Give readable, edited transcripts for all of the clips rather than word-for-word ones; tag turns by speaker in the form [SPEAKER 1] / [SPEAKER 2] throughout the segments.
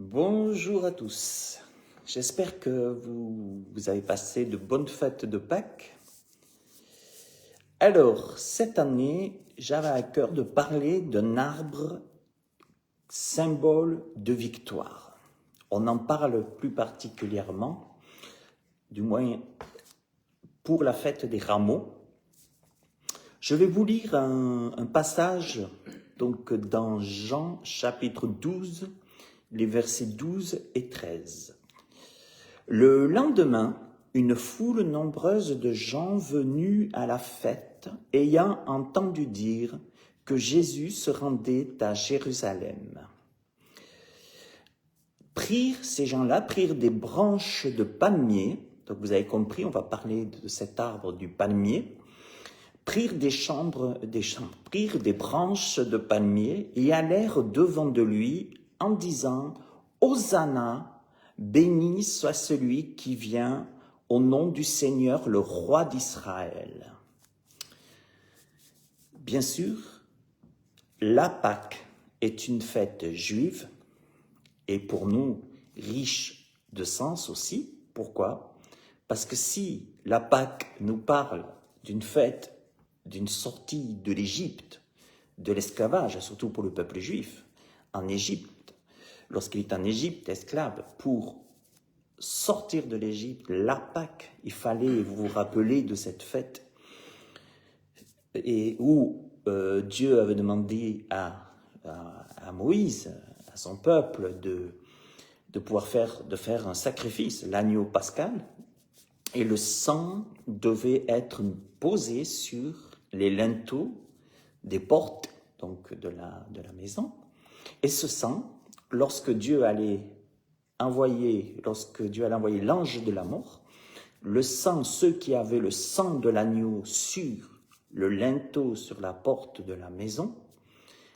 [SPEAKER 1] Bonjour à tous. J'espère que vous avez passé de bonnes fêtes de Pâques. Alors, cette année, j'avais à cœur de parler d'un arbre symbole de victoire. On en parle plus particulièrement, du moins pour la fête des rameaux. Je vais vous lire un passage donc, dans Jean chapitre 12, les versets 12 et 13. Le lendemain, une foule nombreuse de gens venus à la fête, ayant entendu dire que Jésus se rendait à Jérusalem. Ces gens-là prirent des branches de palmier, donc vous avez compris, on va parler de cet arbre du palmier, prirent des branches de palmier et allèrent devant de lui en disant « Hosanna, béni soit celui qui vient au nom du Seigneur, le roi d'Israël. » Bien sûr, la Pâque est une fête juive et pour nous riche de sens aussi. Pourquoi? Parce que si la Pâque nous parle d'une fête, d'une sortie de l'Égypte, de l'esclavage, surtout pour le peuple juif, en Égypte, lorsqu'il est en Égypte esclave, pour sortir de l'Égypte, la Pâque, il fallait vous rappeler de cette fête et où Dieu avait demandé à Moïse, à son peuple, de pouvoir faire un sacrifice, l'agneau pascal, et le sang devait être posé sur les linteaux des portes donc de la maison. Et ce sang, lorsque Dieu allait envoyer l'ange de la mort, le sang, ceux qui avaient le sang de l'agneau sur le linteau, sur la porte de la maison,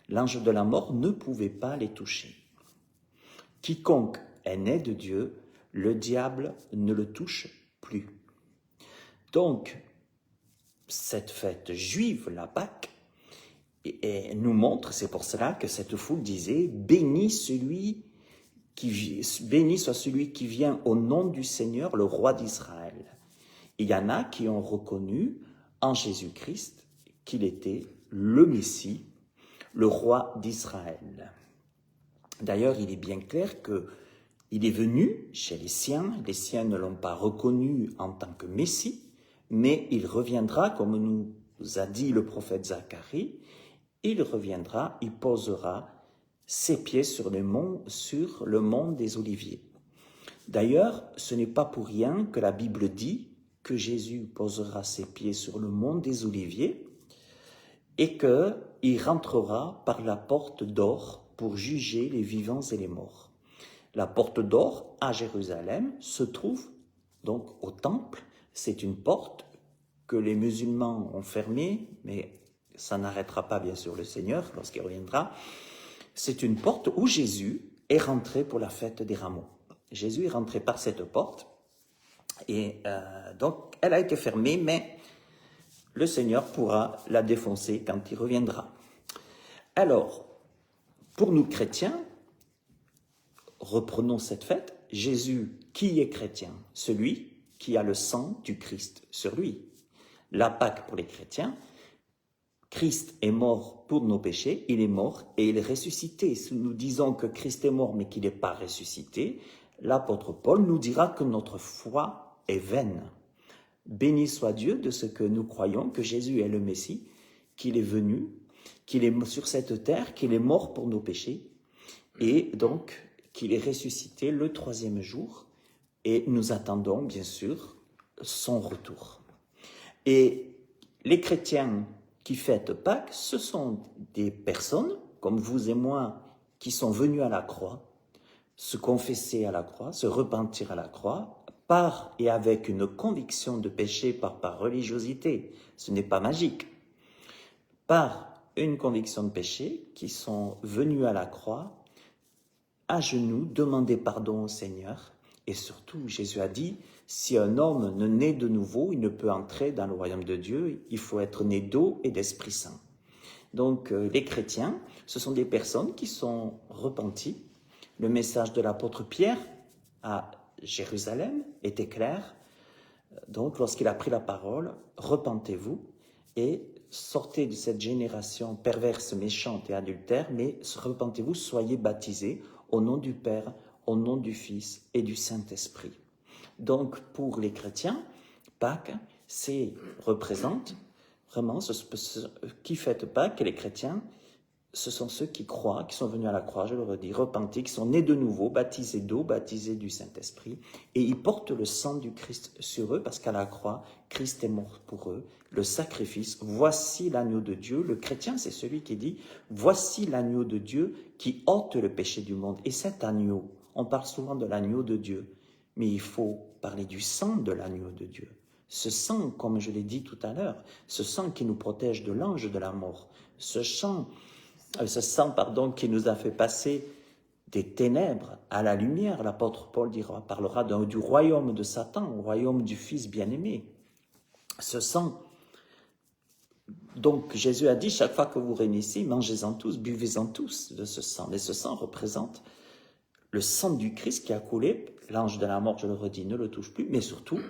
[SPEAKER 1] l'ange de la mort ne pouvait pas les toucher. Quiconque est né de Dieu, le diable ne le touche plus. Donc, cette fête juive, la Pâque, et nous montre, c'est pour cela que cette foule disait « Béni soit celui qui vient au nom du Seigneur, le roi d'Israël. » Il y en a qui ont reconnu en Jésus-Christ qu'il était le Messie, le roi d'Israël. D'ailleurs, il est bien clair qu'il est venu chez les siens ne l'ont pas reconnu en tant que Messie, mais il reviendra, comme nous a dit le prophète Zacharie, il reviendra, il posera ses pieds sur le mont des Oliviers. D'ailleurs, ce n'est pas pour rien que la Bible dit que Jésus posera ses pieds sur le mont des Oliviers et qu'il rentrera par la porte d'or pour juger les vivants et les morts. La porte d'or à Jérusalem se trouve donc au temple. C'est une porte que les musulmans ont fermée, mais ça n'arrêtera pas bien sûr le Seigneur lorsqu'il reviendra. C'est une porte où Jésus est rentré pour la fête des rameaux. Jésus est rentré par cette porte et donc elle a été fermée, mais le Seigneur pourra la défoncer quand il reviendra. Alors, pour nous chrétiens, reprenons cette fête. Jésus, qui est chrétien? Celui qui a le sang du Christ sur lui. La Pâque pour les chrétiens, Christ est mort pour nos péchés, il est mort et il est ressuscité. Si nous disons que Christ est mort mais qu'il n'est pas ressuscité, l'apôtre Paul nous dira que notre foi est vaine. Béni soit Dieu de ce que nous croyons, que Jésus est le Messie, qu'il est venu, qu'il est sur cette terre, qu'il est mort pour nos péchés et donc qu'il est ressuscité le 3e jour et nous attendons bien sûr son retour. Et les chrétiens qui fêtent Pâques, ce sont des personnes, comme vous et moi, qui sont venus à la croix, se confesser à la croix, se repentir à la croix, par et avec une conviction de péché par religiosité. Ce n'est pas magique. Par une conviction de péché, qui sont venus à la croix, à genoux, demander pardon au Seigneur. Et surtout, Jésus a dit, si un homme ne naît de nouveau, il ne peut entrer dans le royaume de Dieu, il faut être né d'eau et d'Esprit Saint. Donc les chrétiens, ce sont des personnes qui sont repenties, Le message de l'apôtre Pierre à Jérusalem était clair. Donc, lorsqu'il a pris la parole, repentez-vous et sortez de cette génération perverse, méchante et adultère, mais repentez-vous, soyez baptisés au nom du Père, au nom du Fils et du Saint-Esprit. Donc, pour les chrétiens, Pâques, représente vraiment qui fête Pâques, les chrétiens, ce sont ceux qui croient, qui sont venus à la croix, je le redis, repentis, qui sont nés de nouveau, baptisés d'eau, baptisés du Saint-Esprit, et ils portent le sang du Christ sur eux, parce qu'à la croix, Christ est mort pour eux, le sacrifice, voici l'agneau de Dieu. Le chrétien, c'est celui qui dit, voici l'agneau de Dieu qui ôte le péché du monde. Et cet agneau, on parle souvent de l'agneau de Dieu, mais il faut parler du sang de l'agneau de Dieu. Ce sang, comme je l'ai dit tout à l'heure, ce sang qui nous protège de l'ange de la mort, ce sang, qui nous a fait passer des ténèbres à la lumière. L'apôtre Paul parlera du royaume de Satan au royaume du Fils bien-aimé. Ce sang, donc Jésus a dit, chaque fois que vous réunissez, mangez-en tous, buvez-en tous de ce sang. Et ce sang représente le sang du Christ qui a coulé. L'ange de la mort, je le redis, ne le touche plus, mais surtout,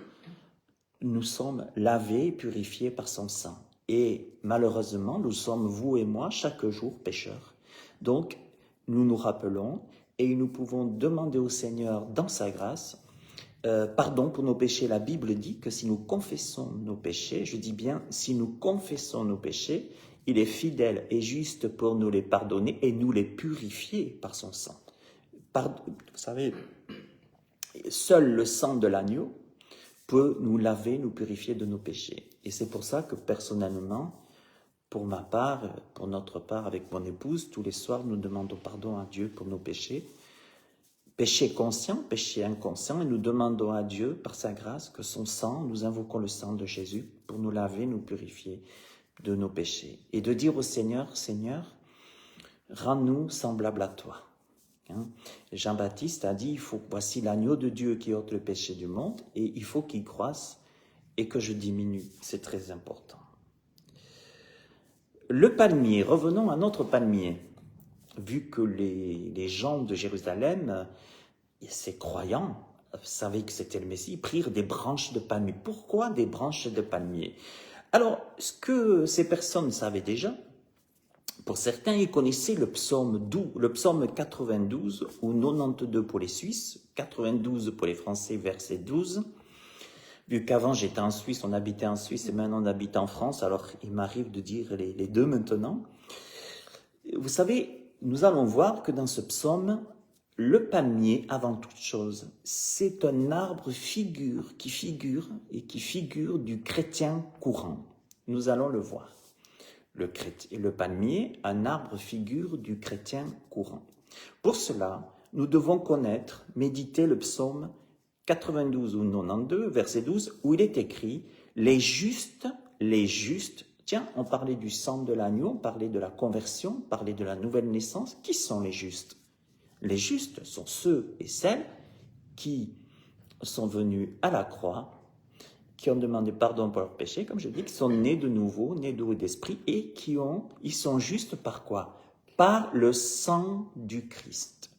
[SPEAKER 1] nous sommes lavés et purifiés par son sang. Et malheureusement, nous sommes, vous et moi, chaque jour pécheurs. Donc, nous nous rappelons et nous pouvons demander au Seigneur, dans sa grâce, pardon pour nos péchés. La Bible dit que si nous confessons nos péchés, je dis bien, si nous confessons nos péchés, il est fidèle et juste pour nous les pardonner et nous les purifier par son sang. Vous savez, seul le sang de l'agneau peut nous laver, nous purifier de nos péchés. Et c'est pour ça que personnellement, pour ma part, pour notre part, avec mon épouse, tous les soirs, nous demandons pardon à Dieu pour nos péchés. Péché conscient, péché inconscient, et nous demandons à Dieu, par sa grâce, que son sang, nous invoquons le sang de Jésus pour nous laver, nous purifier de nos péchés. Et de dire au Seigneur, Seigneur, rends-nous semblables à toi. Jean-Baptiste a dit, voici l'agneau de Dieu qui ôte le péché du monde, et il faut qu'il croisse et que je diminue. C'est très important. Le palmier, revenons à notre palmier. Vu que les gens de Jérusalem, ces croyants, savaient que c'était le Messie, prirent des branches de palmier. Pourquoi des branches de palmier? Alors, ce que ces personnes savaient déjà, pour certains, ils connaissaient le psaume 92 ou 92 pour les Suisses, 92 pour les Français, verset 12. Vu qu'avant j'étais en Suisse, on habitait en Suisse et maintenant on habite en France, alors il m'arrive de dire les deux maintenant. Vous savez, nous allons voir que dans ce psaume, le palmier, avant toute chose, c'est un arbre qui figure du chrétien courant. Nous allons le voir. Le palmier, un arbre figure du chrétien courant. Pour cela, nous devons connaître, méditer le psaume 92 ou 92, verset 12, où il est écrit « Les justes, tiens, on parlait du sang de l'agneau, on parlait de la conversion, on parlait de la nouvelle naissance. Qui sont les justes? Les justes sont ceux et celles qui sont venus à la croix, qui ont demandé pardon pour leurs péchés, comme je dis, qui sont nés de nouveau, nés d'eau et d'esprit, et ils sont justes par quoi? Par le sang du Christ.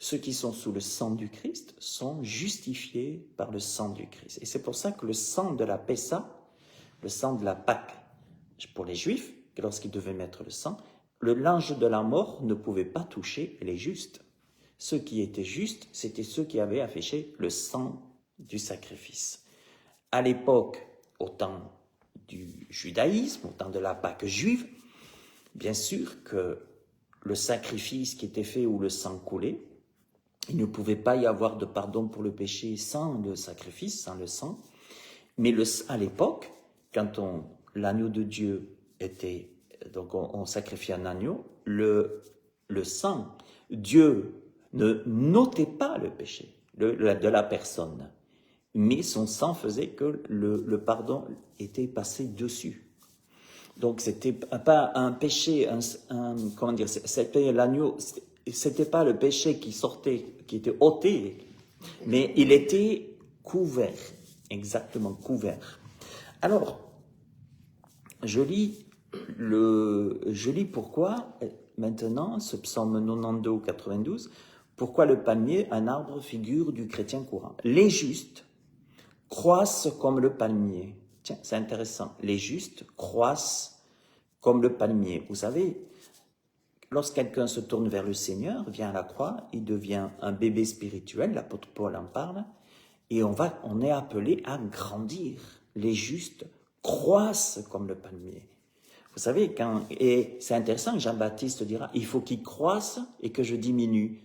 [SPEAKER 1] Ceux qui sont sous le sang du Christ sont justifiés par le sang du Christ. Et c'est pour ça que le sang de la Pessa, le sang de la Pâque, pour les Juifs, lorsqu'ils devaient mettre le sang, l'ange de la mort ne pouvait pas toucher les justes. Ceux qui étaient justes, c'était ceux qui avaient affiché le sang du sacrifice. À l'époque, au temps du judaïsme, au temps de la Pâque juive, bien sûr que le sacrifice qui était fait ou le sang coulé, il ne pouvait pas y avoir de pardon pour le péché sans le sacrifice, sans le sang. Mais à l'époque, quand l'agneau de Dieu était, donc on sacrifiait un agneau, le sang, Dieu ne notait pas le péché de la personne, mais son sang faisait que le pardon était passé dessus. Donc c'était pas un péché, comment dire, c'était l'agneau, c'était pas le péché qui sortait, qui était ôté, mais il était couvert, exactement couvert. Alors, je lis pourquoi maintenant ce psaume 92 ou 92, Pourquoi le palmier? Un arbre figure du chrétien courant. Les justes croissent comme le palmier. Tiens, c'est intéressant. Les justes croissent comme le palmier. Vous savez, lorsque quelqu'un se tourne vers le Seigneur, vient à la croix, il devient un bébé spirituel, l'apôtre Paul en parle, et on est appelé à grandir. Les justes croissent comme le palmier. Vous savez, et c'est intéressant, Jean-Baptiste dira, il faut qu'il croisse et que je diminue.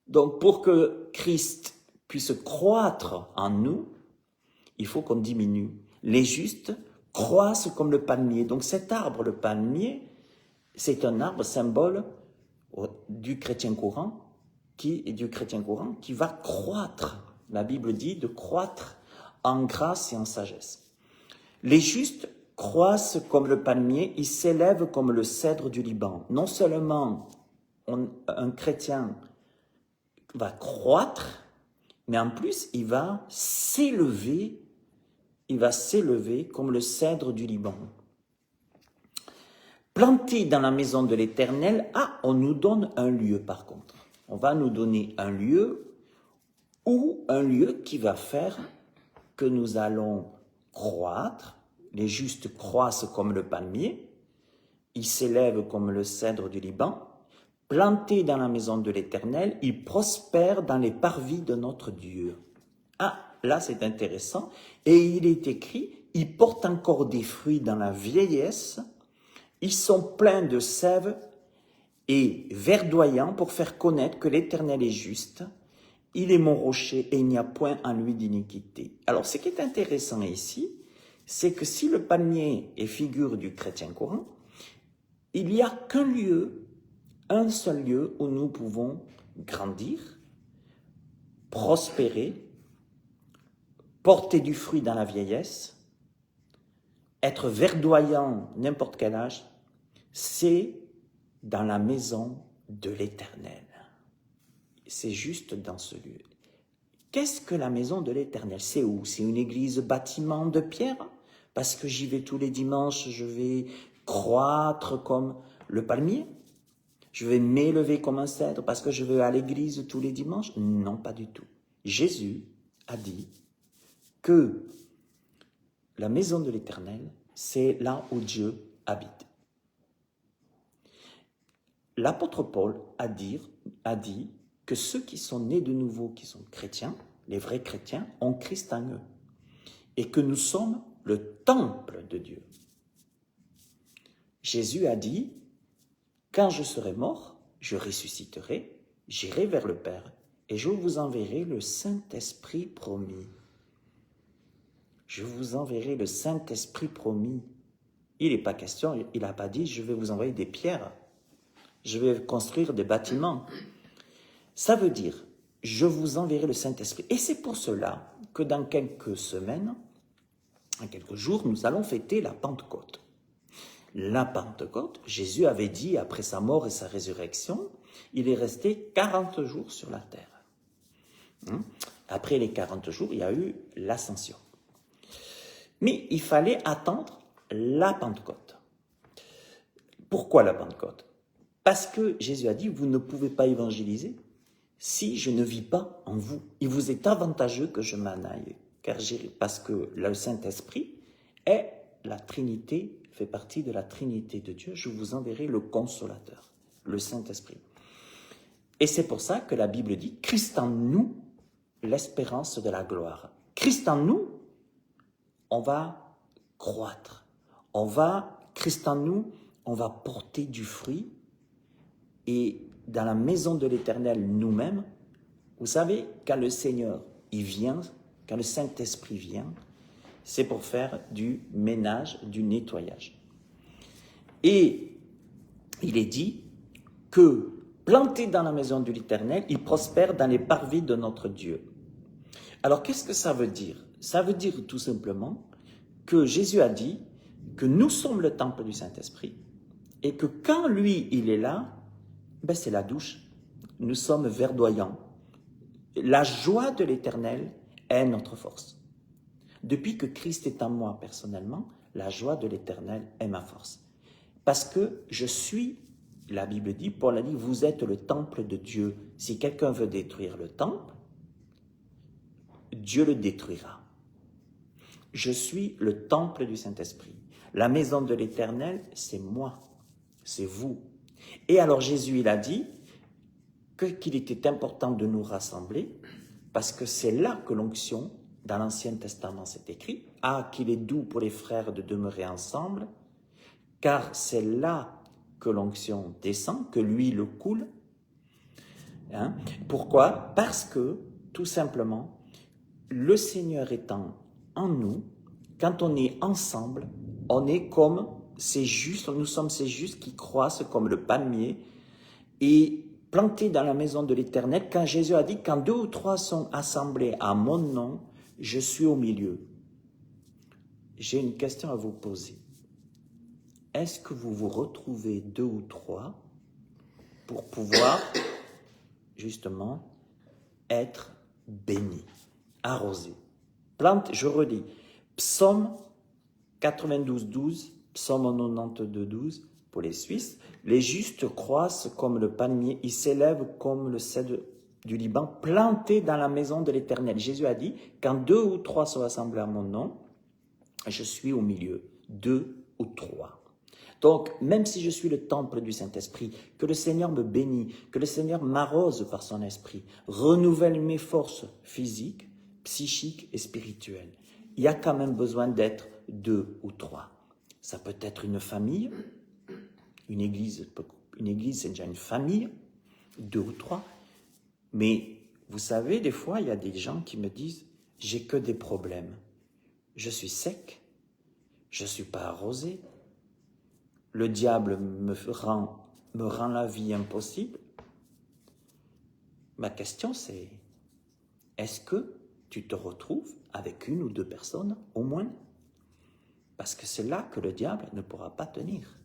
[SPEAKER 1] Donc, pour que Christ puisse croître en nous, il faut qu'on diminue. Les justes croissent comme le palmier. Donc, cet arbre, le palmier, c'est un arbre symbole du chrétien courant qui va croître. La Bible dit de croître en grâce et en sagesse. Les justes croissent comme le palmier, ils s'élèvent comme le cèdre du Liban. Non seulement un chrétien va croître, mais en plus il va s'élever comme le cèdre du Liban. Planté dans la maison de l'Éternel, on nous donne un lieu par contre. On va nous donner un lieu qui va faire que nous allons croître. Les justes croissent comme le palmier, ils s'élèvent comme le cèdre du Liban. Plantés dans la maison de l'Éternel, ils prospèrent dans les parvis de notre Dieu. Là c'est intéressant. Et il est écrit, ils portent encore des fruits dans la vieillesse, ils sont pleins de sève et verdoyants pour faire connaître que l'Éternel est juste. Il est mon rocher et il n'y a point en lui d'iniquité. Alors ce qui est intéressant ici, c'est que si le palmier est figure du chrétien courant, il n'y a qu'un lieu, un seul lieu où nous pouvons grandir, prospérer, porter du fruit dans la vieillesse, être verdoyant n'importe quel âge, c'est dans la maison de l'Éternel. C'est juste dans ce lieu. Qu'est-ce que la maison de l'Éternel? C'est où? C'est une église bâtiment de pierre? Parce que j'y vais tous les dimanches, je vais croître comme le palmier? Je vais m'élever comme un cèdre parce que je vais à l'église tous les dimanches? Non, pas du tout. Jésus a dit que la maison de l'Éternel, c'est là où Dieu habite. L'apôtre Paul a dit que ceux qui sont nés de nouveau, qui sont chrétiens, les vrais chrétiens, ont Christ en eux. Et que nous sommes le temple de Dieu. Jésus a dit, quand je serai mort, je ressusciterai, j'irai vers le Père, et je vous enverrai le Saint-Esprit promis. Je vous enverrai le Saint-Esprit promis. Il n'est pas question, il n'a pas dit, je vais vous envoyer des pierres, je vais construire des bâtiments. Ça veut dire, je vous enverrai le Saint-Esprit. Et c'est pour cela que dans quelques semaines, en quelques jours, nous allons fêter la Pentecôte. La Pentecôte, Jésus avait dit, après sa mort et sa résurrection, il est resté 40 jours sur la terre. Après les 40 jours, il y a eu l'ascension. Mais il fallait attendre la Pentecôte. Pourquoi la Pentecôte? Parce que Jésus a dit, vous ne pouvez pas évangéliser si je ne vis pas en vous. Il vous est avantageux que je m'en aille. Parce que le Saint-Esprit est la Trinité, fait partie de la Trinité de Dieu. Je vous enverrai le Consolateur, le Saint-Esprit. Et c'est pour ça que la Bible dit, Christ en nous, l'espérance de la gloire. Christ en nous, on va croître. Christ en nous, on va porter du fruit. Et dans la maison de l'Éternel, nous-mêmes, vous savez, quand le Seigneur, il vient, quand le Saint-Esprit vient, c'est pour faire du ménage, du nettoyage. Et il est dit que, planté dans la maison de l'Éternel, il prospère dans les parvis de notre Dieu. Alors, qu'est-ce que ça veut dire? Ça veut dire tout simplement que Jésus a dit que nous sommes le temple du Saint-Esprit et que quand lui, il est là, c'est la douche. Nous sommes verdoyants. La joie de l'Éternel est notre force. Depuis que Christ est en moi personnellement, la joie de l'Éternel est ma force. Parce que je suis la Bible dit, Paul a dit, vous êtes le temple de Dieu. Si quelqu'un veut détruire le temple, Dieu le détruira. Je suis le temple du Saint-Esprit. La maison de l'Éternel, c'est moi, c'est vous. Et alors Jésus, il a dit qu'il était important de nous rassembler, parce que c'est là que l'onction, dans l'Ancien Testament, c'est écrit, « Ah, qu'il est doux pour les frères de demeurer ensemble, car c'est là que l'onction descend, que l'huile coule. » Hein? Pourquoi? Parce que, tout simplement, le Seigneur étant en nous, quand on est ensemble, on est comme ces justes, nous sommes ces justes qui croissent comme le palmier et plantés dans la maison de l'Éternel, quand Jésus a dit, quand 2 ou 3 sont assemblés à mon nom, je suis au milieu. J'ai une question à vous poser. Est-ce que vous vous retrouvez 2 ou 3 pour pouvoir, justement, être bénis, arrosés? Je relis. Psaume 92, 12, Psaume 92, 12, pour les Suisses. Les justes croissent comme le palmier, ils s'élèvent comme le cèdre du Liban, plantés dans la maison de l'Éternel. Jésus a dit, quand 2 ou 3 sont assemblés à mon nom, je suis au milieu. 2 ou 3. Donc, même si je suis le temple du Saint-Esprit, que le Seigneur me bénit, que le Seigneur m'arrose par son esprit, renouvelle mes forces physiques, psychiques et spirituelles, il y a quand même besoin d'être 2 ou 3. Ça peut être une famille, une église c'est déjà une famille, 2 ou 3. Mais vous savez, des fois, il y a des gens qui me disent, j'ai que des problèmes. Je suis sec, je ne suis pas arrosé, le diable me rend la vie impossible. Ma question c'est, est-ce que tu te retrouves avec 1 ou 2 personnes au moins? Parce que c'est là que le diable ne pourra pas tenir.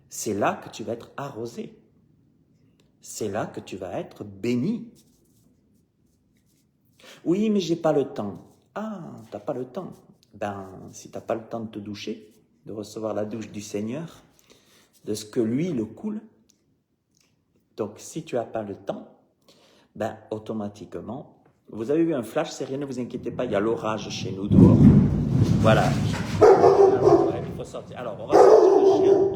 [SPEAKER 1] C'est là que tu vas être arrosé. C'est là que tu vas être béni. Oui, mais j'ai pas le temps. Ah, t'as pas le temps. Ben, si t'as pas le temps de te doucher, de recevoir la douche du Seigneur, de ce que l'huile coule, donc si tu n'as pas le temps, ben automatiquement, vous avez vu un flash, c'est rien, ne vous inquiétez pas, il y a l'orage chez nous dehors. Voilà. Alors, ouais, il faut sortir. Alors, on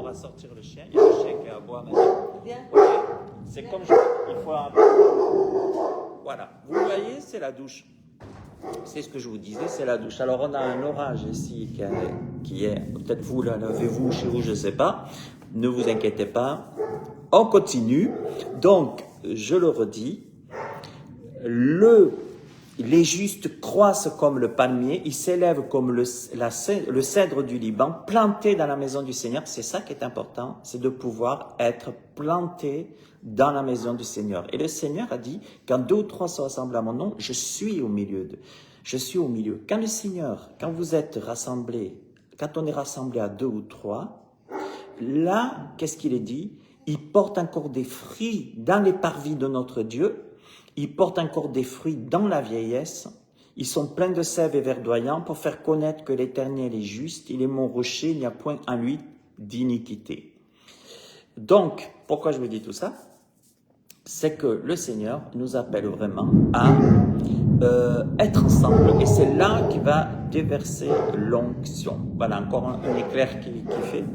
[SPEAKER 1] va sortir le chien. Il y a le chien qui est à boire maintenant. Bien. Okay. C'est comme il faut un peu. Voilà. Vous voyez, c'est la douche. C'est ce que je vous disais, c'est la douche. Alors, on a un orage ici qui est peut-être vous l'avez-vous chez vous, je ne sais pas. Ne vous inquiétez pas. On continue. Donc, je le redis. Les justes croissent comme le palmier, ils s'élèvent comme le cèdre du Liban, plantés dans la maison du Seigneur. C'est ça qui est important, c'est de pouvoir être planté dans la maison du Seigneur. Et le Seigneur a dit, quand 2 ou 3 sont assemblés à mon nom, je suis au milieu. Je suis au milieu. Quand le Seigneur, quand vous êtes rassemblés, quand on est rassemblés à 2 ou 3, là, qu'est-ce qu'il est dit? Il porte encore des fruits dans les parvis de notre Dieu. Ils portent encore des fruits dans la vieillesse. Ils sont pleins de sève et verdoyants pour faire connaître que l'Éternel est juste. Il est mon rocher, il n'y a point en lui d'iniquité. Donc, pourquoi je vous dis tout ça? C'est que le Seigneur nous appelle vraiment à être ensemble. Et c'est là qu'il va déverser l'onction. Voilà, encore un éclair qui fait.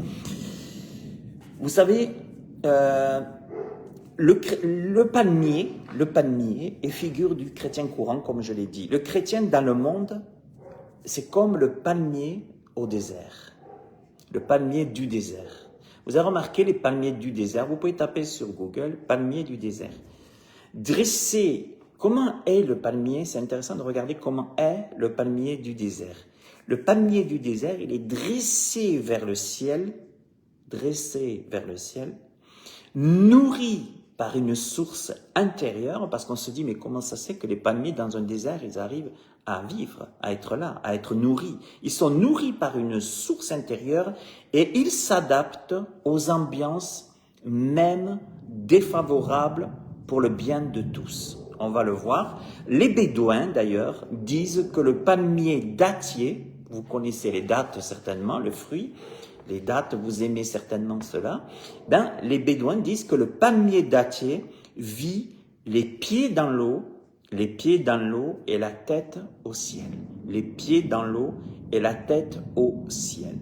[SPEAKER 1] Vous savez, le palmier est figure du chrétien courant, comme je l'ai dit. Le chrétien dans le monde, c'est comme le palmier au désert. Le palmier du désert. Vous avez remarqué les palmiers du désert? Vous pouvez taper sur Google, palmier du désert. Dressé, comment est le palmier? C'est intéressant de regarder comment est le palmier du désert. Le palmier du désert, il est dressé vers le ciel, nourri par une source intérieure, parce qu'on se dit, mais comment ça se fait que les palmiers dans un désert, ils arrivent à vivre, à être là, à être nourris? Ils sont nourris par une source intérieure et ils s'adaptent aux ambiances même défavorables pour le bien de tous. On va le voir. Les Bédouins, d'ailleurs, disent que le palmier dattier, vous connaissez les dattes certainement, le fruit, les dattes, vous aimez certainement cela, ben, les Bédouins disent que le palmier dattier vit les pieds dans l'eau et la tête au ciel. Les pieds dans l'eau et la tête au ciel.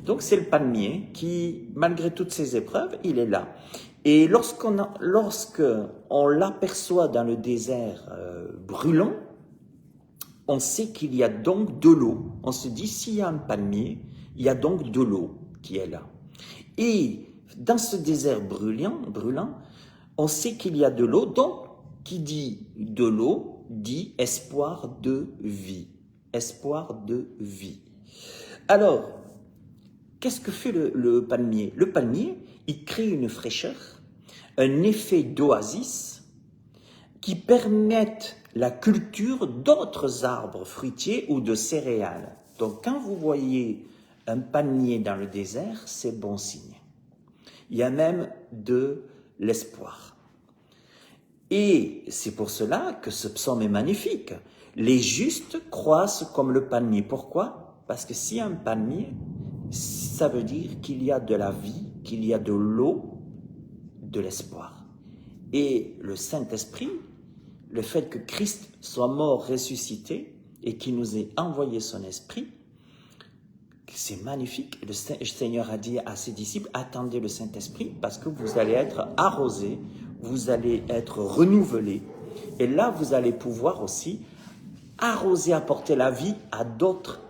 [SPEAKER 1] Donc c'est le palmier qui, malgré toutes ces épreuves, il est là. Et lorsqu'on l'aperçoit dans le désert brûlant, on sait qu'il y a donc de l'eau. On se dit, s'il y a un palmier, il y a donc de l'eau qui est là. Et dans ce désert brûlant, on sait qu'il y a de l'eau. Donc, qui dit de l'eau, dit espoir de vie. Espoir de vie. Alors, qu'est-ce que fait le palmier? Le palmier, il crée une fraîcheur, un effet d'oasis qui permettent la culture d'autres arbres fruitiers ou de céréales. Donc, quand vous voyez un palmier dans le désert, c'est bon signe. Il y a même de l'espoir. Et c'est pour cela que ce psaume est magnifique. Les justes croissent comme le palmier. Pourquoi? Parce que s'il y a un palmier, ça veut dire qu'il y a de la vie, qu'il y a de l'eau, de l'espoir. Et le Saint-Esprit, le fait que Christ soit mort, ressuscité, et qu'il nous ait envoyé son Esprit, c'est magnifique. Le Seigneur a dit à ses disciples, attendez le Saint-Esprit, parce que vous allez être arrosés, vous allez être renouvelés, et là vous allez pouvoir aussi arroser, apporter la vie à d'autres.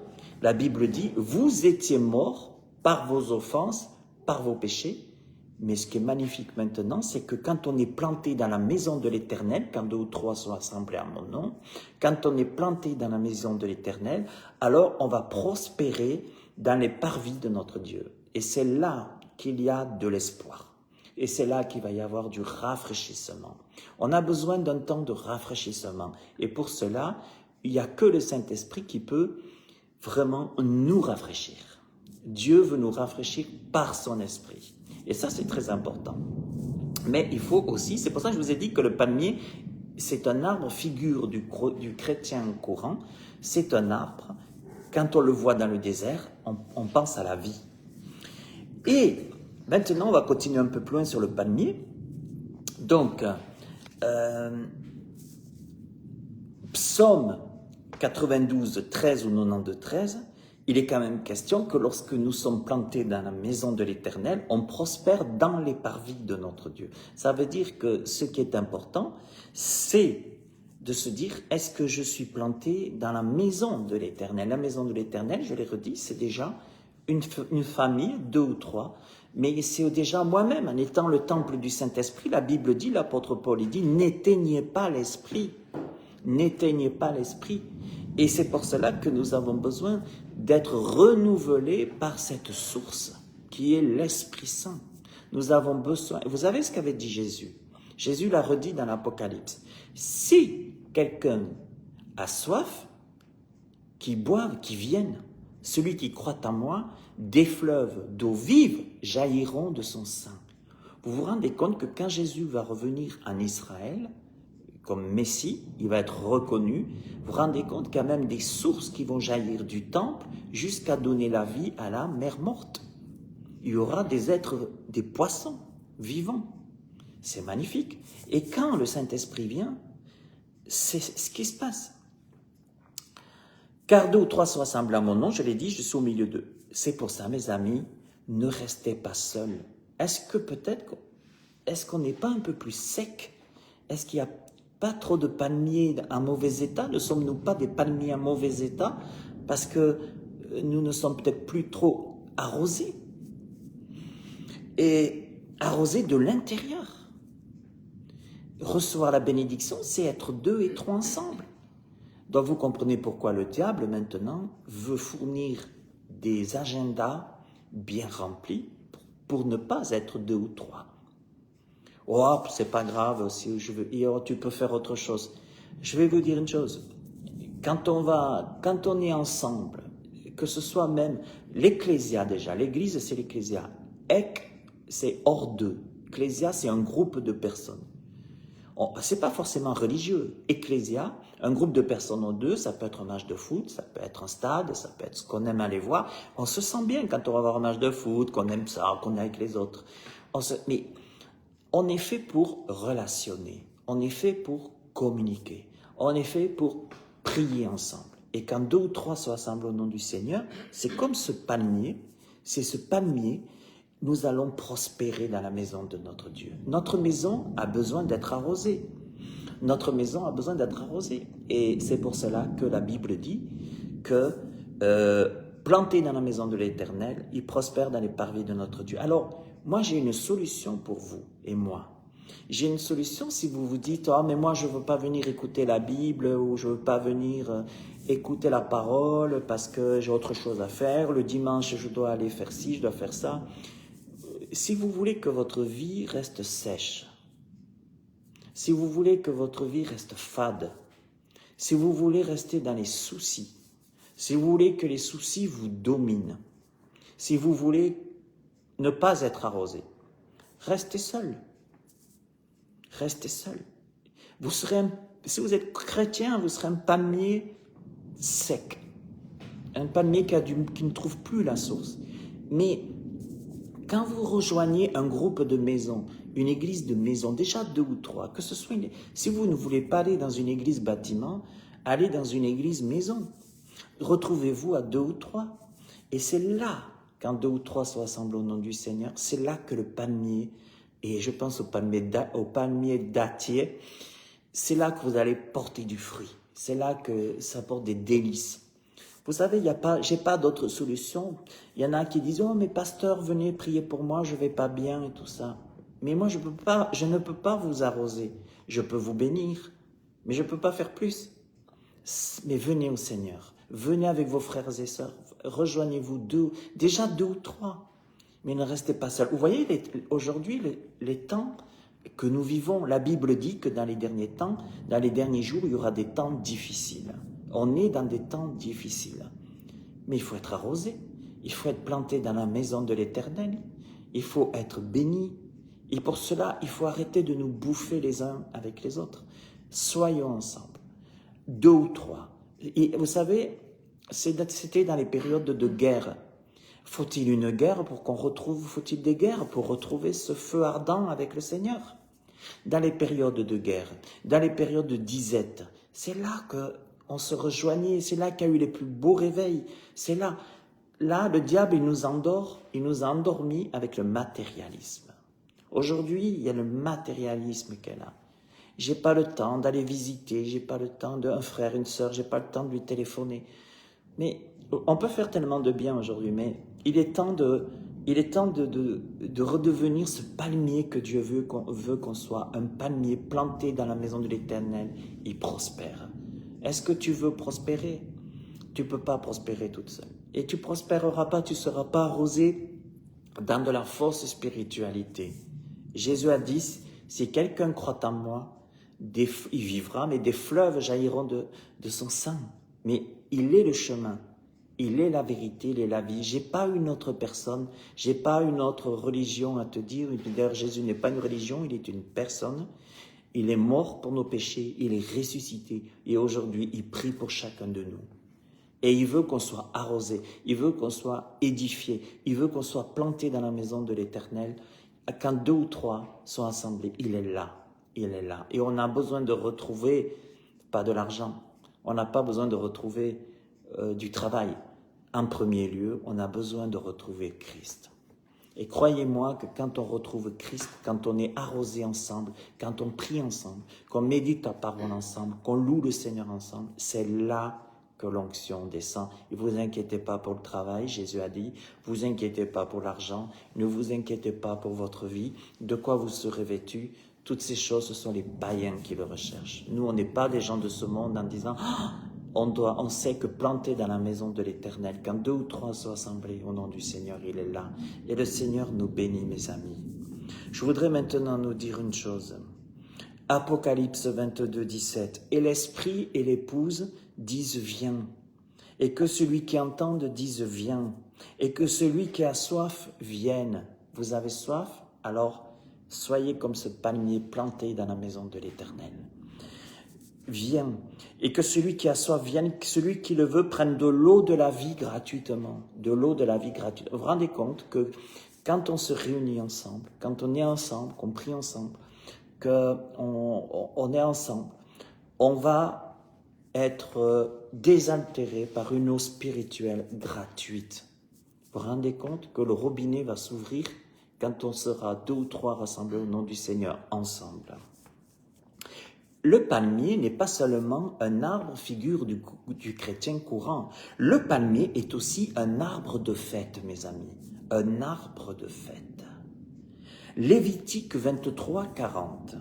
[SPEAKER 1] La Bible dit, vous étiez morts par vos offenses, par vos péchés, mais ce qui est magnifique maintenant, c'est que quand on est planté dans la maison de l'Éternel, quand 2 ou 3 sont assemblés à mon nom, quand on est planté dans la maison de l'Éternel, alors on va prospérer dans les parvis de notre Dieu. Et c'est là qu'il y a de l'espoir. Et c'est là qu'il va y avoir du rafraîchissement. On a besoin d'un temps de rafraîchissement. Et pour cela, il n'y a que le Saint-Esprit qui peut vraiment nous rafraîchir. Dieu veut nous rafraîchir par son Esprit. Et ça, c'est très important. Mais il faut aussi, c'est pour ça que je vous ai dit que le palmier, c'est un arbre figure du chrétien courant. C'est un arbre, quand on le voit dans le désert, on pense à la vie. Et maintenant, on va continuer un peu plus loin sur le palmier. Donc, Psaume 92, 13 ou 92, 13, il est quand même question que lorsque nous sommes plantés dans la maison de l'Éternel, on prospère dans les parvis de notre Dieu. Ça veut dire que ce qui est important, c'est de se dire, est-ce que je suis planté dans la maison de l'Éternel? La maison de l'Éternel, je l'ai redit, c'est déjà une famille, 2 ou 3, mais c'est déjà moi-même, en étant le temple du Saint-Esprit. La Bible dit, l'apôtre Paul, il dit, n'éteignez pas l'Esprit. N'éteignez pas l'Esprit. Et c'est pour cela que nous avons besoin d'être renouvelés par cette source qui est l'Esprit Saint. Nous avons besoin. Vous savez ce qu'avait dit Jésus? Jésus l'a redit dans l'Apocalypse. Si quelqu'un a soif, qu'il boive, qu'il vienne. Celui qui croit en moi, des fleuves d'eau vive jailliront de son sein. Vous vous rendez compte que quand Jésus va revenir en Israël, comme Messie, il va être reconnu. Vous vous rendez compte qu'il y a même des sources qui vont jaillir du temple jusqu'à donner la vie à la mer morte. Il y aura des êtres, des poissons vivants. C'est magnifique. Et quand le Saint-Esprit vient, c'est ce qui se passe. Car 2 ou 3 sont assemblés à mon nom, je l'ai dit, je suis au milieu d'eux. C'est pour ça, mes amis, ne restez pas seuls. Est-ce qu'on n'est pas un peu plus sec? Est-ce qu'il n'y a pas trop de palmiers en mauvais état? Ne sommes-nous pas des palmiers en mauvais état parce que nous ne sommes peut-être plus trop arrosés? Et arrosés de l'intérieur. Recevoir la bénédiction, c'est être 2 et 3 ensemble. Donc vous comprenez pourquoi le diable maintenant veut fournir des agendas bien remplis pour ne pas être 2 ou 3. Oh, c'est pas grave, si je veux, oh, tu peux faire autre chose. Je vais vous dire une chose. Quand on est ensemble, que ce soit même l'ecclésia déjà, l'église c'est l'ecclésia, c'est hors d'eux. Ecclésia c'est un groupe de personnes. C'est pas forcément religieux. Ecclésia, un groupe de personnes ou deux, ça peut être un match de foot, ça peut être un stade, ça peut être ce qu'on aime aller voir. On se sent bien quand on va voir un match de foot, qu'on aime ça, qu'on est avec les autres. Mais on est fait pour relationner, on est fait pour communiquer, on est fait pour prier ensemble. Et quand 2 ou 3 sont assemblés au nom du Seigneur, c'est comme ce palmier, c'est ce palmier, nous allons prospérer dans la maison de notre Dieu. Notre maison a besoin d'être arrosée. Notre maison a besoin d'être arrosée. Et c'est pour cela que la Bible dit que planté dans la maison de l'Éternel, il prospère dans les parvis de notre Dieu. Alors, moi j'ai une solution pour vous et moi. J'ai une solution si vous vous dites « Ah, mais moi je ne veux pas venir écouter la Bible ou je ne veux pas venir écouter la parole parce que j'ai autre chose à faire. Le dimanche, je dois aller faire ci, je dois faire ça. » Si vous voulez que votre vie reste sèche, si vous voulez que votre vie reste fade, si vous voulez rester dans les soucis, si vous voulez que les soucis vous dominent, si vous voulez ne pas être arrosé, restez seul. Restez seul. Si vous êtes chrétien, vous serez un palmier sec, un palmier qui ne trouve plus la source. Mais quand vous rejoignez un groupe de maisons, une église de maisons, déjà 2 ou 3, que ce soit si vous ne voulez pas aller dans une église bâtiment, allez dans une église maison. Retrouvez-vous à 2 ou 3. Et c'est là, quand 2 ou 3 sont assemblés au nom du Seigneur, c'est là que le palmier, et je pense au palmier dattier, c'est là que vous allez porter du fruit. C'est là que ça porte des délices. Vous savez, j'ai pas d'autre solution. Il y en a qui disent « Oh, mais pasteur, venez prier pour moi, je vais pas bien et tout ça. » Mais moi, je ne peux pas vous arroser. Je peux vous bénir, mais je ne peux pas faire plus. Mais venez au Seigneur. Venez avec vos frères et sœurs. Rejoignez-vous déjà 2 ou 3. Mais ne restez pas seuls. Vous voyez, aujourd'hui, les temps que nous vivons, la Bible dit que dans les derniers temps, dans les derniers jours, il y aura des temps difficiles. On est dans des temps difficiles. Mais il faut être arrosé. Il faut être planté dans la maison de l'Éternel. Il faut être béni. Et pour cela, il faut arrêter de nous bouffer les uns avec les autres. Soyons ensemble. 2 ou 3. Et vous savez, c'était dans les périodes de guerre. Faut-il une guerre pour qu'on retrouve, faut-il des guerres pour retrouver ce feu ardent avec le Seigneur? Dans les périodes de guerre, dans les périodes de disette, c'est là qu'on se rejoignait, c'est là qu'il y a eu les plus beaux réveils. C'est là, le diable, il nous a endormis avec le matérialisme. Aujourd'hui, il y a le matérialisme qu'elle a. J'ai pas le temps d'aller visiter, j'ai pas le temps d'un frère, une sœur, j'ai pas le temps de lui téléphoner. Mais on peut faire tellement de bien aujourd'hui, mais il est temps de redevenir ce palmier que Dieu veut qu'on soit, un palmier planté dans la maison de l'Éternel. Il prospère. Est-ce que tu veux prospérer? Tu ne peux pas prospérer toute seule. Et tu prospéreras pas, tu ne seras pas arrosé dans de la fausse spiritualité. Jésus a dit, si quelqu'un croit en moi, il vivra, mais des fleuves jailliront de son sein. Mais il est le chemin, il est la vérité, il est la vie. J'ai pas une autre personne, j'ai pas une autre religion à te dire. D'ailleurs, Jésus n'est pas une religion, il est une personne. Il est mort pour nos péchés, il est ressuscité. Et aujourd'hui, il prie pour chacun de nous. Et il veut qu'on soit arrosé, il veut qu'on soit édifié, il veut qu'on soit planté dans la maison de l'Éternel. Quand 2 ou 3 sont assemblés, il est là, il est là. Et on a besoin de retrouver, pas de l'argent, on n'a pas besoin de retrouver du travail. En premier lieu, on a besoin de retrouver Christ. Et croyez-moi que quand on retrouve Christ, quand on est arrosé ensemble, quand on prie ensemble, qu'on médite la parole ensemble, qu'on loue le Seigneur ensemble, c'est là que l'onction descend. Et vous inquiétez pas pour le travail, Jésus a dit, vous inquiétez pas pour l'argent, ne vous inquiétez pas pour votre vie, de quoi vous serez vêtus. Toutes ces choses, ce sont les païens qui le recherchent. Nous, on n'est pas des gens de ce monde en disant on sait que planté dans la maison de l'Éternel, quand 2 ou 3 sont assemblés au nom du Seigneur, il est là. Et le Seigneur nous bénit, mes amis. Je voudrais maintenant nous dire une chose. Apocalypse 22, 17. Et l'Esprit et l'Épouse disent viens. Et que celui qui entende dise viens. Et que celui qui a soif vienne. Vous avez soif? Alors Soyez comme ce palmier planté dans la maison de l'Éternel. Viens, et que celui qui a soif vienne, que celui qui le veut prenne de l'eau de la vie gratuitement. De l'eau de la vie gratuitement. Vous vous rendez compte que quand on se réunit ensemble, quand on est ensemble, qu'on prie ensemble, qu'on est ensemble, on va être désaltéré par une eau spirituelle gratuite. Vous vous rendez compte que le robinet va s'ouvrir quand on sera 2 ou 3 rassemblés au nom du Seigneur ensemble. Le palmier n'est pas seulement un arbre figure du chrétien courant. Le palmier est aussi un arbre de fête, mes amis. Un arbre de fête. Lévitique 23, 40.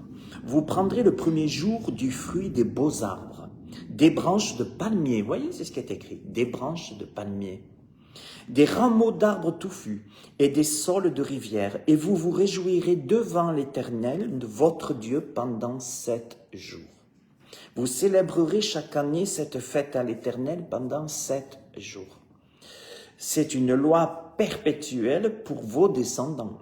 [SPEAKER 1] Vous prendrez le premier jour du fruit des beaux arbres, des branches de palmier. Vous voyez, c'est ce qui est écrit. Des branches de palmier. Des rameaux d'arbres touffus et des saules de rivière, et vous vous réjouirez devant l'Éternel, votre Dieu, pendant 7 jours. Vous célébrerez chaque année cette fête à l'Éternel pendant 7 jours. C'est une loi perpétuelle pour vos descendants.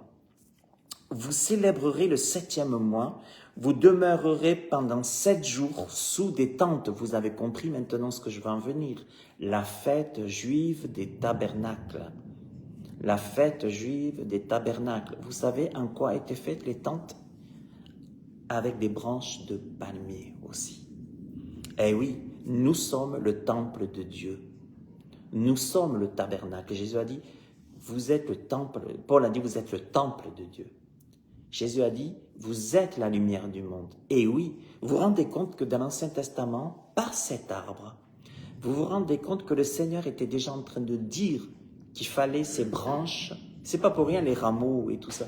[SPEAKER 1] Vous célébrerez le 7e mois, vous demeurerez pendant 7 jours sous des tentes. Vous avez compris maintenant ce que je vais en venir. La fête juive des tabernacles. La fête juive des tabernacles. Vous savez en quoi étaient faites les tentes? Avec des branches de palmier aussi. Eh oui, nous sommes le temple de Dieu. Nous sommes le tabernacle. Jésus a dit, vous êtes le temple. Paul a dit, vous êtes le temple de Dieu. Jésus a dit, vous êtes la lumière du monde. Et oui, vous vous rendez compte que dans l'Ancien Testament, par cet arbre, vous vous rendez compte que le Seigneur était déjà en train de dire qu'il fallait ces branches, c'est pas pour rien les rameaux et tout ça,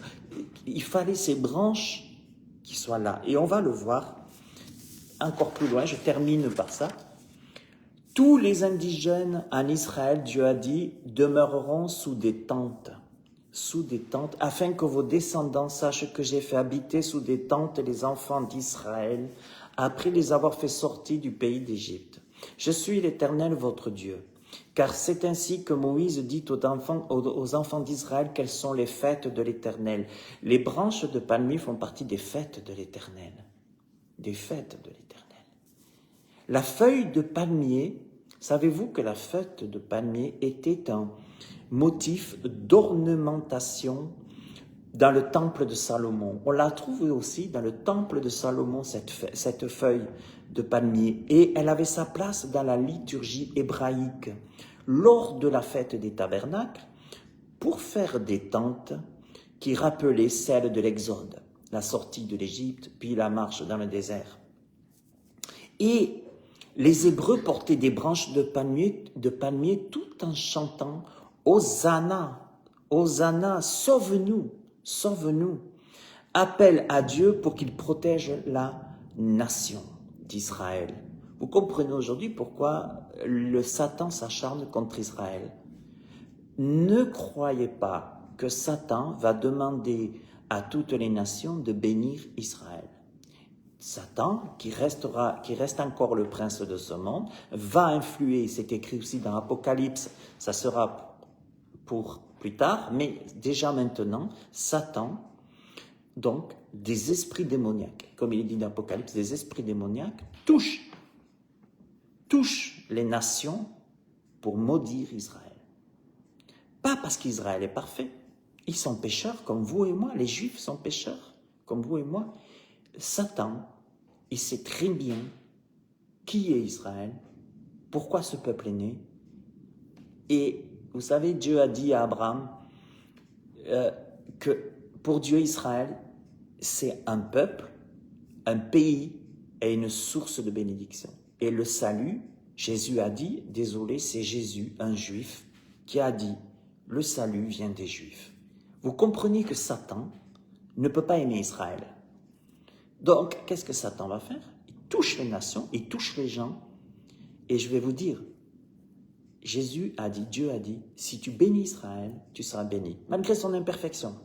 [SPEAKER 1] il fallait ces branches qui soient là. Et on va le voir encore plus loin, je termine par ça. Tous les indigènes en Israël, Dieu a dit, demeureront sous des tentes, afin que vos descendants sachent que j'ai fait habiter sous des tentes les enfants d'Israël, après les avoir fait sortir du pays d'Égypte. Je suis l'Éternel votre Dieu. Car c'est ainsi que Moïse dit aux enfants d'Israël quelles sont les fêtes de l'Éternel. Les branches de palmier font partie des fêtes de l'Éternel. Des fêtes de l'Éternel. La feuille de palmier, savez-vous que la feuille de palmier était un motif d'ornementation dans le temple de Salomon. On la trouve aussi dans le temple de Salomon, cette feuille de palmier. Et elle avait sa place dans la liturgie hébraïque. Lors de la fête des tabernacles, pour faire des tentes qui rappelaient celles de l'Exode, la sortie de l'Égypte, puis la marche dans le désert. Et les Hébreux portaient des branches de palmier tout en chantant « Hosanna, Hosanna, sauve-nous, sauve-nous ». Appel à Dieu pour qu'il protège la nation d'Israël. Vous comprenez aujourd'hui pourquoi le Satan s'acharne contre Israël. Ne croyez pas que Satan va demander à toutes les nations de bénir Israël. Satan, qui reste encore le prince de ce monde, va influer, c'est écrit aussi dans l'Apocalypse, ça sera pour plus tard, mais déjà maintenant, Satan, donc des esprits démoniaques, comme il est dit dans l'Apocalypse, des esprits démoniaques touchent les nations pour maudire Israël. Pas parce qu'Israël est parfait, ils sont pécheurs comme vous et moi, les Juifs sont pécheurs comme vous et moi. Satan, il sait très bien qui est Israël, pourquoi ce peuple est né. Et vous savez, Dieu a dit à Abraham que pour Dieu, Israël, c'est un peuple, un pays et une source de bénédiction. Et le salut, Jésus a dit, désolé, c'est Jésus, un juif, qui a dit, le salut vient des Juifs. Vous comprenez que Satan ne peut pas aimer Israël. Donc, qu'est-ce que Satan va faire? Il touche les nations, il touche les gens. Et je vais vous dire, Jésus a dit, Dieu a dit, si tu bénis Israël, tu seras béni, malgré son imperfection.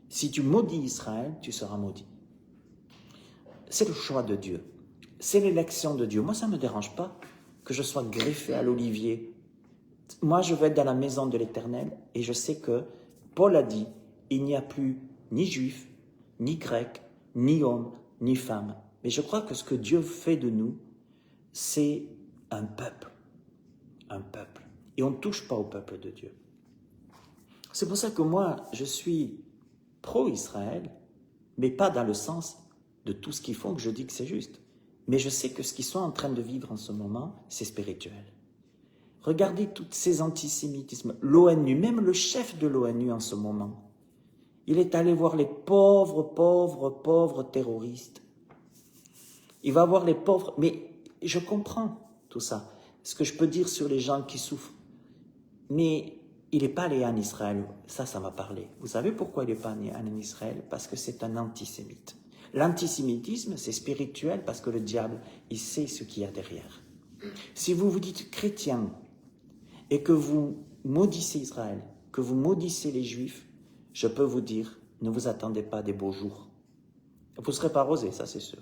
[SPEAKER 1] Si tu maudis Israël, tu seras maudit. C'est le choix de Dieu. C'est l'élection de Dieu. Moi, ça ne me dérange pas que je sois greffé à l'olivier. Moi, je vais être dans la maison de l'Éternel et je sais que Paul a dit, il n'y a plus ni juif, ni grec, ni homme, ni femme. Mais je crois que ce que Dieu fait de nous, c'est un peuple. Un peuple. Et on ne touche pas au peuple de Dieu. C'est pour ça que moi, je suis pro-Israël, mais pas dans le sens de tout ce qu'ils font que je dis que c'est juste. Mais je sais que ce qu'ils sont en train de vivre en ce moment, c'est spirituel. Regardez tous ces antisémitismes. L'ONU, même le chef de l'ONU en ce moment, il est allé voir les pauvres terroristes. Il va voir les pauvres, mais je comprends tout ça. Ce que je peux dire sur les gens qui souffrent. Mais il n'est pas allé en Israël. Ça m'a parlé. Vous savez pourquoi il n'est pas allé en Israël? Parce que c'est un antisémite. L'antisémitisme, c'est spirituel parce que le diable, il sait ce qu'il y a derrière. Si vous vous dites chrétien et que vous maudissez Israël, que vous maudissez les Juifs, je peux vous dire, ne vous attendez pas à des beaux jours. Vous ne serez pas arrosés, ça c'est sûr.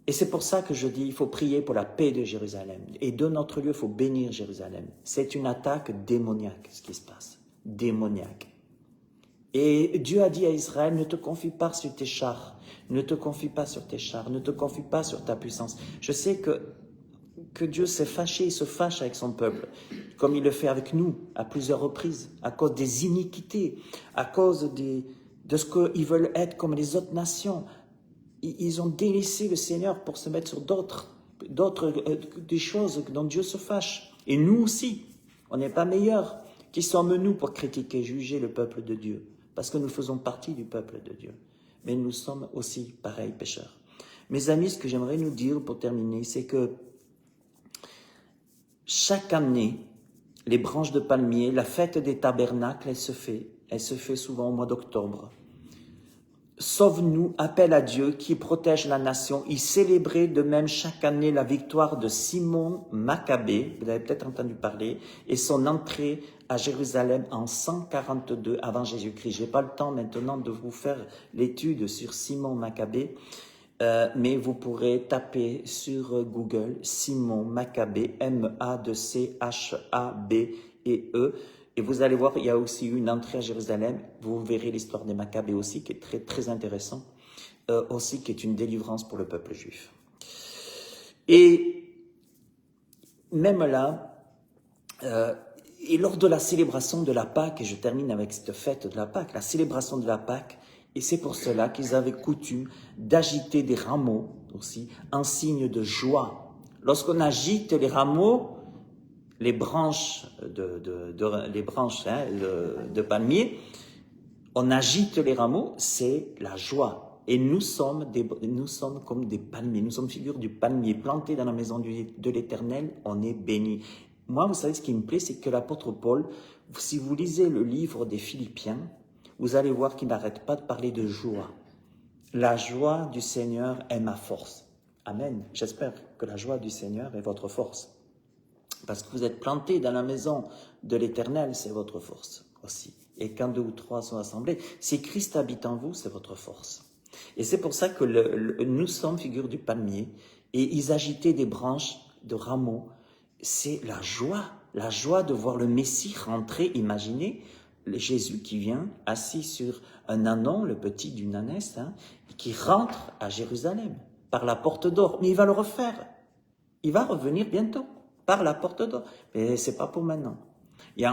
[SPEAKER 1] Et c'est pour ça que je dis, il faut prier pour la paix de Jérusalem. Et de notre lieu, il faut bénir Jérusalem. C'est une attaque démoniaque, ce qui se passe. Démoniaque. Et Dieu a dit à Israël, ne te confie pas sur tes chars. Ne te confie pas sur tes chars. Ne te confie pas sur ta puissance. Je sais que Dieu s'est fâché, il se fâche avec son peuple, comme il le fait avec nous à plusieurs reprises, à cause des iniquités, à cause de ce qu'ils veulent être comme les autres nations. Ils ont délaissé le Seigneur pour se mettre sur des choses dont Dieu se fâche. Et nous aussi, on n'est pas meilleurs. Qui sommes-nous pour critiquer, juger le peuple de Dieu? Parce que nous faisons partie du peuple de Dieu. Mais nous sommes aussi pareils pécheurs. Mes amis, ce que j'aimerais nous dire pour terminer, c'est que chaque année, les branches de palmier, la fête des tabernacles, elle se fait souvent au mois d'octobre. Sauve-nous, appelle à Dieu qui protège la nation. Il célébrait de même chaque année la victoire de Simon Maccabée, vous avez peut-être entendu parler, et son entrée à Jérusalem en 142 avant Jésus-Christ. Je n'ai pas le temps maintenant de vous faire l'étude sur Simon Maccabée, mais vous pourrez taper sur Google Simon Maccabée, M-A-C-H-A-B-E, et vous allez voir, il y a aussi eu une entrée à Jérusalem. Vous verrez l'histoire des Maccabées aussi, qui est très, très intéressant, aussi qui est une délivrance pour le peuple juif. Et même là, et lors de la célébration de la Pâque, et je termine avec cette fête de la Pâque, la célébration de la Pâque, et c'est pour cela qu'ils avaient coutume d'agiter des rameaux aussi, en signe de joie. Lorsqu'on agite les rameaux, les branches de palmier, on agite les rameaux, c'est la joie. Et nous sommes comme des palmiers, nous sommes figures du palmier planté dans la maison de l'Éternel, on est bénis. Moi, vous savez, ce qui me plaît, c'est que l'apôtre Paul, si vous lisez le livre des Philippiens, vous allez voir qu'il n'arrête pas de parler de joie. La joie du Seigneur est ma force. Amen. J'espère que la joie du Seigneur est votre force. Parce que vous êtes plantés dans la maison de l'Éternel, c'est votre force aussi. Et quand 2 ou 3 sont assemblés, si Christ habite en vous, c'est votre force. Et c'est pour ça que nous sommes figure du palmier, et ils agitaient des branches de rameaux. C'est la joie de voir le Messie rentrer. Imaginez Jésus qui vient, assis sur un ânon, le petit d'une ânesse, qui rentre à Jérusalem par la porte d'or. Mais il va le refaire. Il va revenir bientôt par la porte d'or. Mais ce n'est pas pour maintenant. Il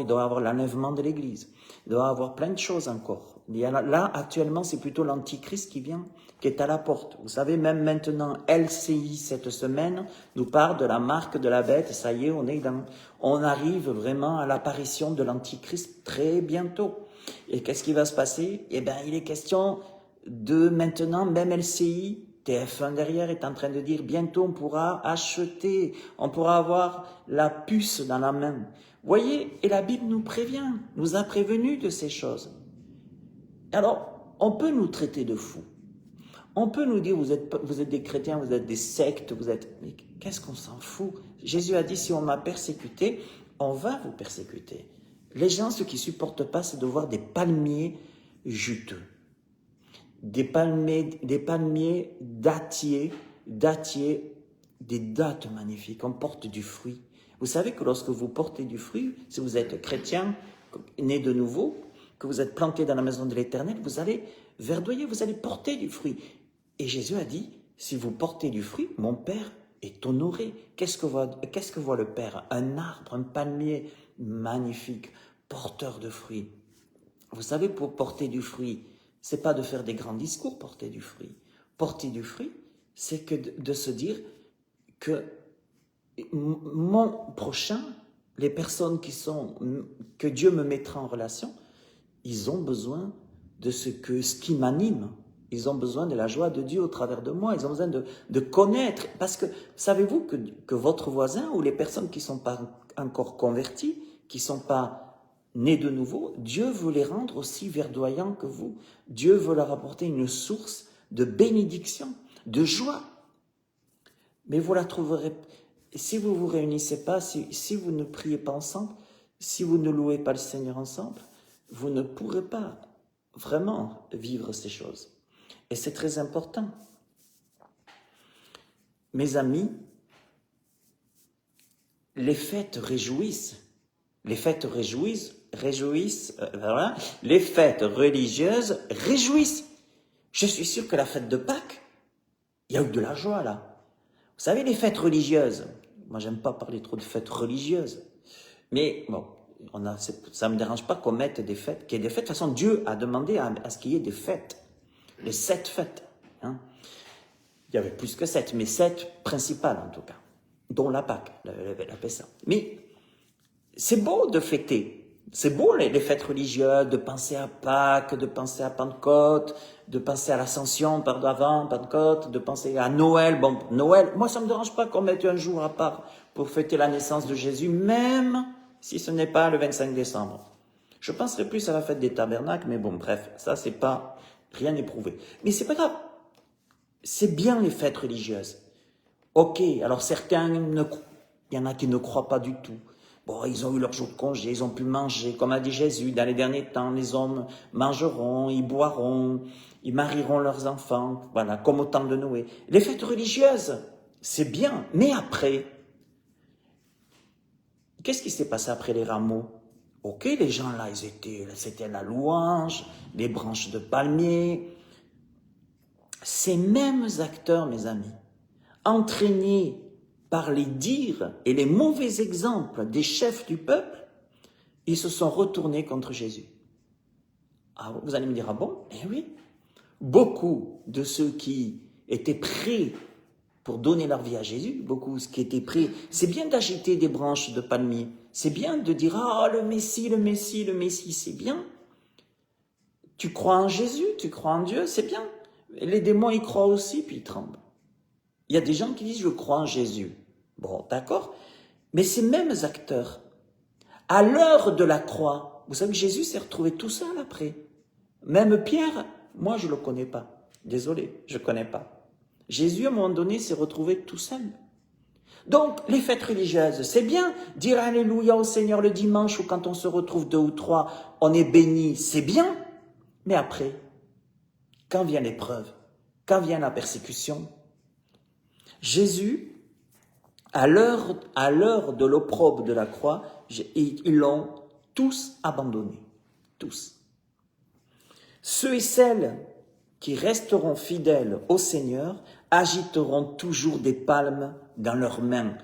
[SPEAKER 1] doit y avoir l'enlèvement de l'Église. Il doit y avoir plein de choses encore. Là, actuellement, c'est plutôt l'Antichrist qui vient, qui est à la porte. Vous savez, même maintenant, LCI, cette semaine, nous parle de la marque de la bête. Ça y est, on arrive vraiment à l'apparition de l'Antichrist très bientôt. Et qu'est-ce qui va se passer? Eh bien, il est question de maintenant, même LCI, TF1 derrière est en train de dire bientôt on pourra acheter, on pourra avoir la puce dans la main. Vous voyez, et la Bible nous prévient, nous a prévenus de ces choses. Alors, on peut nous traiter de fous. On peut nous dire, vous êtes des chrétiens, vous êtes des sectes, mais qu'est-ce qu'on s'en fout? Jésus a dit, si on m'a persécuté, on va vous persécuter. Les gens, ce qu'ils ne supportent pas, c'est de voir des palmiers juteux. Des palmiers dattiers, des dattes magnifiques. On porte du fruit. Vous savez que lorsque vous portez du fruit, si vous êtes chrétien, né de nouveau, que vous êtes plantés dans la maison de l'Éternel, vous allez verdoyer, vous allez porter du fruit. Et Jésus a dit, si vous portez du fruit, mon Père est honoré. Qu'est-ce que voit le Père? Un arbre, un palmier magnifique, porteur de fruits. Vous savez, pour porter du fruit, c'est pas de faire des grands discours, porter du fruit. Porter du fruit, c'est que de se dire que mon prochain, les personnes que Dieu me mettra en relation, ils ont besoin de ce qui m'anime. Ils ont besoin de la joie de Dieu au travers de moi. Ils ont besoin de connaître. Parce que savez-vous que votre voisin ou les personnes qui ne sont pas encore converties, qui ne sont pas nés de nouveau, Dieu veut les rendre aussi verdoyants que vous. Dieu veut leur apporter une source de bénédiction, de joie. Mais vous la trouverez, si vous ne vous réunissez pas, si vous ne priez pas ensemble, si vous ne louez pas le Seigneur ensemble, vous ne pourrez pas vraiment vivre ces choses. Et c'est très important. Mes amis, les fêtes réjouissent. Les fêtes les fêtes religieuses réjouissent. Je suis sûr que la fête de Pâques, il y a eu de la joie là. Vous savez, les fêtes religieuses, moi j'aime pas parler trop de fêtes religieuses, mais bon, ça ne me dérange pas qu'on mette des fêtes, qu'il y ait des fêtes. De toute façon, Dieu a demandé à ce qu'il y ait des fêtes, les 7 fêtes. Hein. Il y avait plus que 7, mais 7 principales en tout cas, dont la Pâques, la Pessa. Mais c'est beau de fêter, c'est beau les fêtes religieuses, de penser à Pâques, de penser à Pentecôte, de penser à l'Ascension, avant Pentecôte, de penser à Noël. Bon, Noël, moi ça ne me dérange pas qu'on mette un jour à part pour fêter la naissance de Jésus, même si ce n'est pas le 25 décembre. Je penserais plus à la fête des tabernacles, mais bon, bref, ça c'est pas, rien n'est prouvé. Mais c'est pas grave, c'est bien les fêtes religieuses. Ok, alors certains, il y en a qui ne croient pas du tout. Bon, ils ont eu leur jour de congé, ils ont pu manger, comme a dit Jésus, dans les derniers temps, les hommes mangeront, ils boiront, ils marieront leurs enfants, voilà, comme au temps de Noé. Les fêtes religieuses, c'est bien, mais après, qu'est-ce qui s'est passé après les rameaux? Ok, les gens là, c'était la louange, les branches de palmier. Ces mêmes acteurs, mes amis, entraînés par les dires et les mauvais exemples des chefs du peuple, ils se sont retournés contre Jésus. Ah, vous allez me dire, ah bon? Eh oui, beaucoup de ceux qui étaient prêts pour donner leur vie à Jésus, beaucoup qui étaient prêts, c'est bien d'agiter des branches de palmier, c'est bien de dire, ah, le Messie, le Messie, le Messie, c'est bien. Tu crois en Jésus, tu crois en Dieu, c'est bien. Les démons y croient aussi, puis ils tremblent. Il y a des gens qui disent, je crois en Jésus. Bon, d'accord. Mais ces mêmes acteurs, à l'heure de la croix, vous savez que Jésus s'est retrouvé tout seul après. Même Pierre, moi je ne le connais pas. Désolé, je ne connais pas. Jésus, à un moment donné, s'est retrouvé tout seul. Donc, les fêtes religieuses, c'est bien. Dire Alléluia au Seigneur le dimanche ou quand on se retrouve 2 ou 3, on est béni, c'est bien. Mais après, quand vient l'épreuve, quand vient la persécution, Jésus, à l'heure de l'opprobre de la croix, ils l'ont tous abandonné. Tous. Ceux et celles qui resteront fidèles au Seigneur agiteront toujours des palmes dans leurs mains.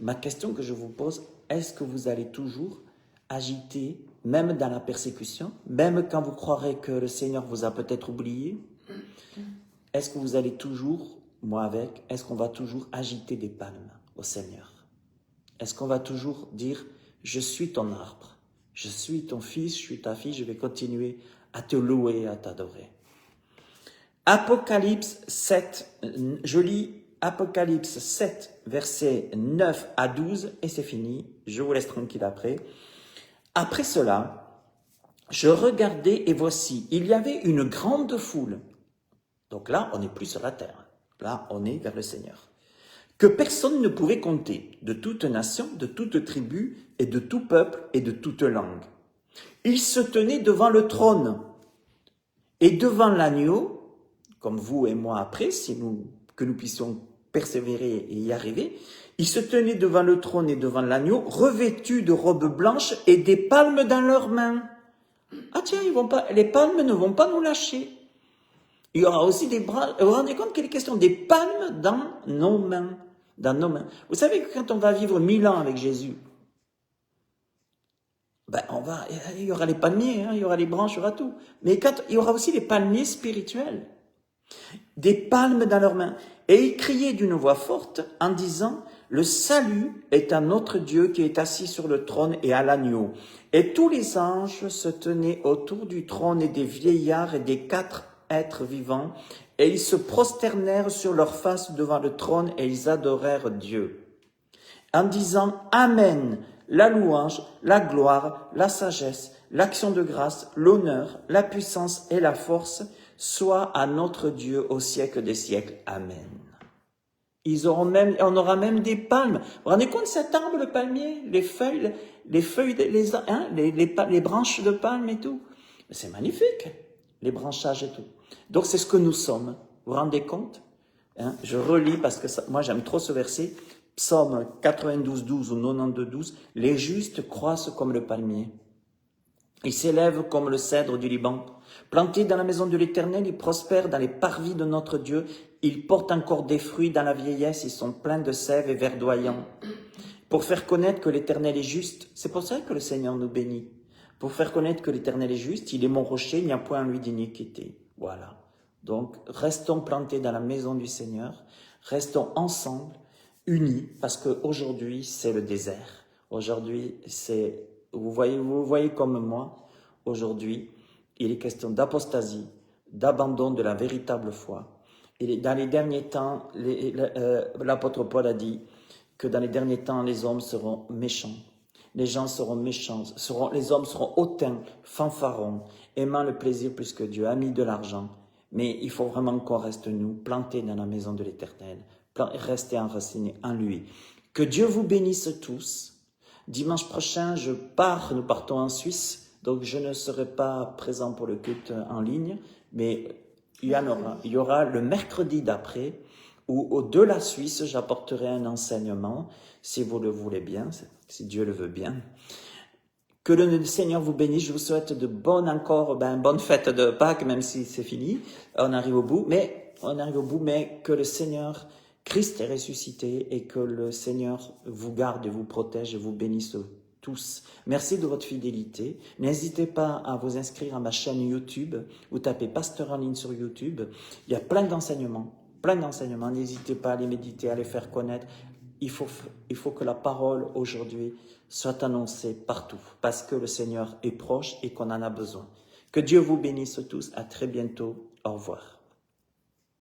[SPEAKER 1] Ma question que je vous pose, est-ce que vous allez toujours agiter, même dans la persécution, même quand vous croirez que le Seigneur vous a peut-être oublié? Est-ce que vous allez toujours, moi avec, est-ce qu'on va toujours agiter des palmes au Seigneur? Est-ce qu'on va toujours dire, je suis ton arbre, je suis ton fils, je suis ta fille, je vais continuer à te louer et à t'adorer. Apocalypse 7, je lis Apocalypse 7, versets 9 à 12, et c'est fini, je vous laisse tranquille après. Après cela, je regardais et voici, il y avait une grande foule. Donc là, on n'est plus sur la terre, là, on est vers le Seigneur. Que personne ne pouvait compter, de toute nation, de toute tribu, et de tout peuple, et de toute langue. Ils se tenaient devant le trône, et devant l'agneau, comme vous et moi après, que nous puissions persévérer et y arriver, ils se tenaient devant le trône et devant l'agneau, revêtus de robes blanches et des palmes dans leurs mains. Ah tiens, les palmes ne vont pas nous lâcher. Il y aura aussi des bras. Vous vous rendez compte qu'il est question des palmes dans nos mains. Dans nos mains. Vous savez que quand on va vivre 1000 ans avec Jésus, ben il y aura les palmiers, hein, il y aura les branches, il y aura tout. Mais il y aura aussi les palmiers spirituels. Des palmes dans leurs mains. Et ils criaient d'une voix forte en disant, le salut est à notre Dieu qui est assis sur le trône et à l'agneau. Et tous les anges se tenaient autour du trône et des vieillards et des 4 êtres vivants, et ils se prosternèrent sur leurs faces devant le trône et ils adorèrent Dieu, en disant Amen, la louange, la gloire, la sagesse, l'action de grâce, l'honneur, la puissance et la force soit à notre Dieu au siècle des siècles. Amen. On aura même des palmes. Vous vous rendez compte cet arbre, le palmier, les feuilles, les branches de palme et tout. C'est magnifique, les branchages et tout. Donc c'est ce que nous sommes. Vous vous rendez compte? Je relis parce que moi j'aime trop ce verset. Psaume 92, 12 ou 92, 12. Les justes croissent comme le palmier. Ils s'élèvent comme le cèdre du Liban. Plantés dans la maison de l'Éternel, ils prospèrent dans les parvis de notre Dieu. Ils portent encore des fruits dans la vieillesse. Ils sont pleins de sève et verdoyants. Pour faire connaître que l'Éternel est juste. C'est pour ça que le Seigneur nous bénit. Pour faire connaître que l'Éternel est juste, il est mon rocher, il n'y a point en lui d'iniquité. Voilà. Donc, restons plantés dans la maison du Seigneur. Restons ensemble, unis, parce qu'aujourd'hui, c'est le désert. Aujourd'hui, vous voyez comme moi, aujourd'hui, il est question d'apostasie, d'abandon de la véritable foi. Et dans les derniers temps, l'apôtre Paul a dit que dans les derniers temps, les hommes seront méchants. Les gens seront méchants, les hommes seront hautains, fanfarons, aimant le plaisir plus que Dieu, amis de l'argent. Mais il faut vraiment qu'on reste, nous, plantés dans la maison de l'Éternel, rester enracinés en lui. Que Dieu vous bénisse tous. Dimanche prochain, nous partons en Suisse, donc je ne serai pas présent pour le culte en ligne, mais il y aura le mercredi d'après, où de la Suisse, j'apporterai un enseignement, si vous le voulez bien, si Dieu le veut bien. Que le Seigneur vous bénisse, je vous souhaite de bonne fête de Pâques, même si c'est fini, on arrive au bout, mais que le Seigneur Christ est ressuscité et que le Seigneur vous garde et vous protège et vous bénisse tous. Merci de votre fidélité. N'hésitez pas à vous inscrire à ma chaîne YouTube. Vous tapez Pasteur en ligne sur YouTube. Il y a plein d'enseignements. N'hésitez pas à les méditer, à les faire connaître. Il faut que la parole aujourd'hui soit annoncée partout parce que le Seigneur est proche et qu'on en a besoin. Que Dieu vous bénisse tous. À très bientôt. Au revoir.